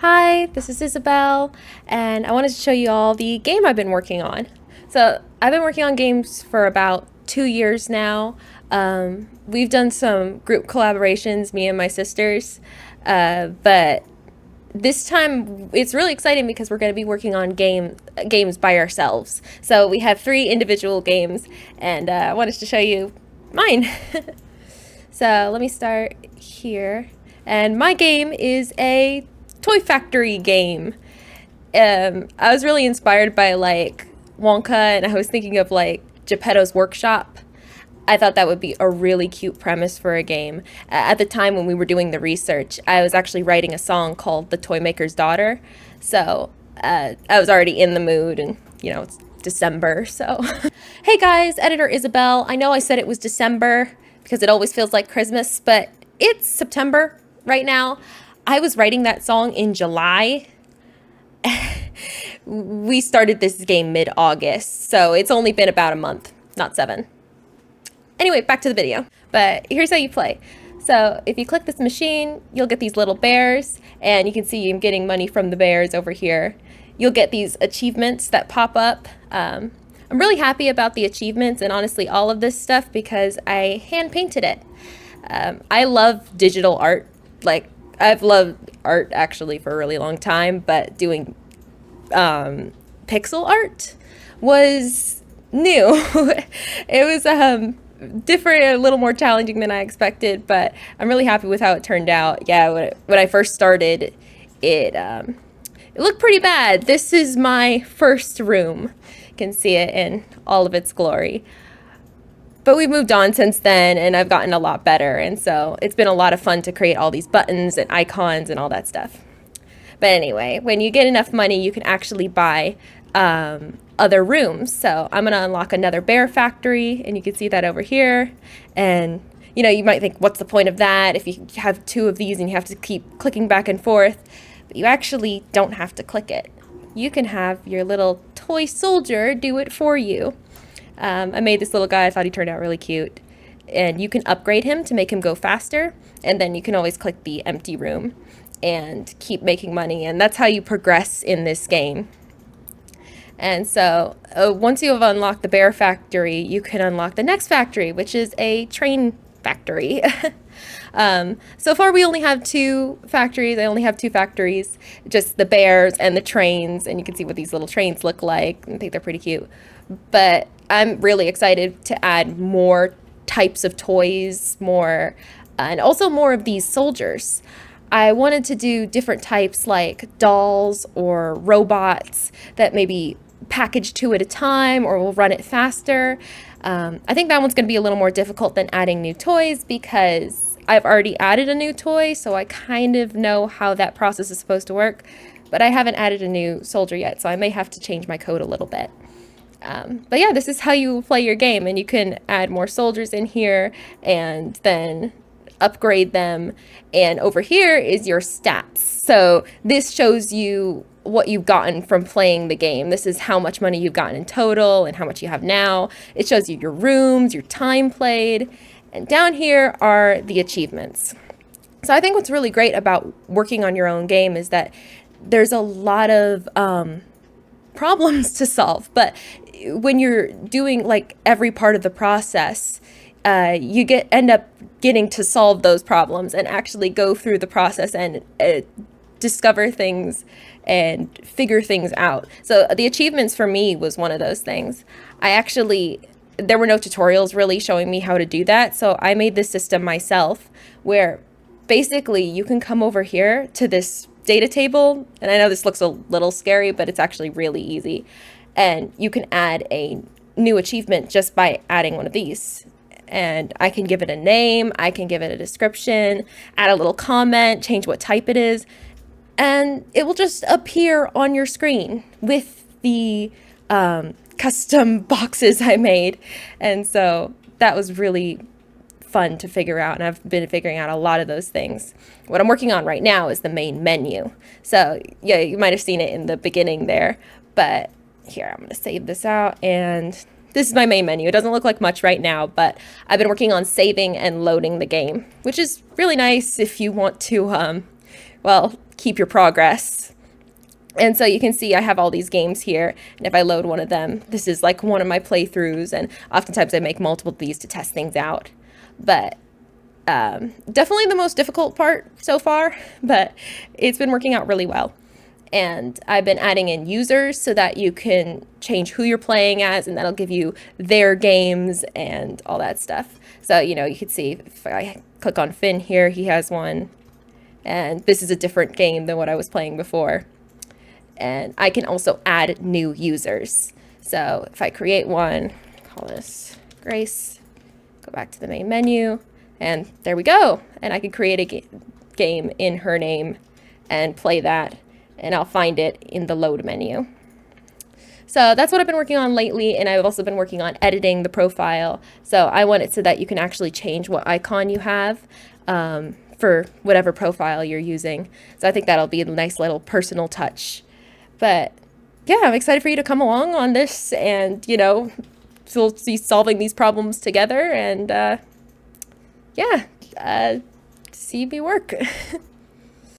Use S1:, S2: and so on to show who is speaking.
S1: Hi, this is Isabelle, and I wanted to show you all the game I've been working on. So, I've been working on games for about 2 years now. We've done some group collaborations, me and my sisters, but this time it's really exciting because we're going to be working on games by ourselves. So, we have 3 individual games, and I wanted to show you mine. So, let me start here. And my game is a Toy Factory game. I was really inspired by like Wonka, and I was thinking of like Geppetto's Workshop. I thought that would be a really cute premise for a game. At the time when we were doing the research, I was actually writing a song called The Toy Maker's Daughter. So I was already in the mood, and it's December. So, hey guys, editor Isabelle. I know I said it was December because it always feels like Christmas, but it's September right now. I was writing that song in July. We started this game mid-August, so it's only been about a month, not 7. Anyway, back to the video. But here's how you play. So if you click this machine, you'll get these little bears, and you can see I'm getting money from the bears over here. You'll get these achievements that pop up. I'm really happy about the achievements and honestly all of this stuff because I hand painted it. I love digital art. Like, I've loved art actually for a really long time, but doing pixel art was new. It was different, a little more challenging than I expected, but I'm really happy with how it turned out. Yeah, when I first started, it looked pretty bad. This is my first room. You can see it in all of its glory. But we've moved on since then, and I've gotten a lot better, and so it's been a lot of fun to create all these buttons and icons and all that stuff. But anyway, when you get enough money, you can actually buy other rooms. So I'm going to unlock another bear factory, and you can see that over here. And, you might think, what's the point of that if you have 2 of these and you have to keep clicking back and forth? But you actually don't have to click it. You can have your little toy soldier do it for you. I made this little guy. I thought he turned out really cute. And you can upgrade him to make him go faster. And then you can always click the empty room and keep making money. And that's how you progress in this game. And so once you have unlocked the bear factory, you can unlock the next factory, which is a train factory. So far we only have 2 factories. I only have 2 factories, just the bears and the trains. And you can see what these little trains look like. I think they're pretty cute. But I'm really excited to add more types of toys, and also more of these soldiers. I wanted to do different types like dolls or robots that maybe package 2 at a time or will run it faster. I think that one's going to be a little more difficult than adding new toys because I've already added a new toy, so I kind of know how that process is supposed to work, but I haven't added a new soldier yet, so I may have to change my code a little bit. But yeah, this is how you play your game, and you can add more soldiers in here and then upgrade them. And over here is your stats. So this shows you what you've gotten from playing the game. This is how much money you've gotten in total and how much you have now. It shows you your rooms, your time played, and down here are the achievements. So I think what's really great about working on your own game is that there's a lot of problems to solve, but when you're doing like every part of the process, you end up getting to solve those problems and actually go through the process and discover things and figure things out. So the achievements for me was one of those things. There were no tutorials really showing me how to do that, so I made this system myself where basically you can come over here to this data table, and I know this looks a little scary, but it's actually really easy. And you can add a new achievement just by adding one of these. And I can give it a name, I can give it a description, add a little comment, change what type it is, and it will just appear on your screen with the custom boxes I made. And so that was really fun to figure out, and I've been figuring out a lot of those things. What I'm working on right now is the main menu. So yeah, you might have seen it in the beginning there, but here, I'm going to save this out, and this is my main menu. It doesn't look like much right now, but I've been working on saving and loading the game, which is really nice if you want to, keep your progress. And so you can see I have all these games here, and if I load one of them, this is like one of my playthroughs, and oftentimes I make multiple of these to test things out. But definitely the most difficult part so far, but it's been working out really well. And I've been adding in users so that you can change who you're playing as, and that'll give you their games and all that stuff. So, you know, you can see if I click on Finn here, he has one, and this is a different game than what I was playing before. And I can also add new users. So if I create one, call this Grace, go back to the main menu, and there we go. And I can create a game in her name and play that, and I'll find it in the load menu. So that's what I've been working on lately, and I've also been working on editing the profile. So I want it so that you can actually change what icon you have for whatever profile you're using. So I think that'll be a nice little personal touch. But yeah, I'm excited for you to come along on this, and, you know, we'll see solving these problems together, and yeah, see me work.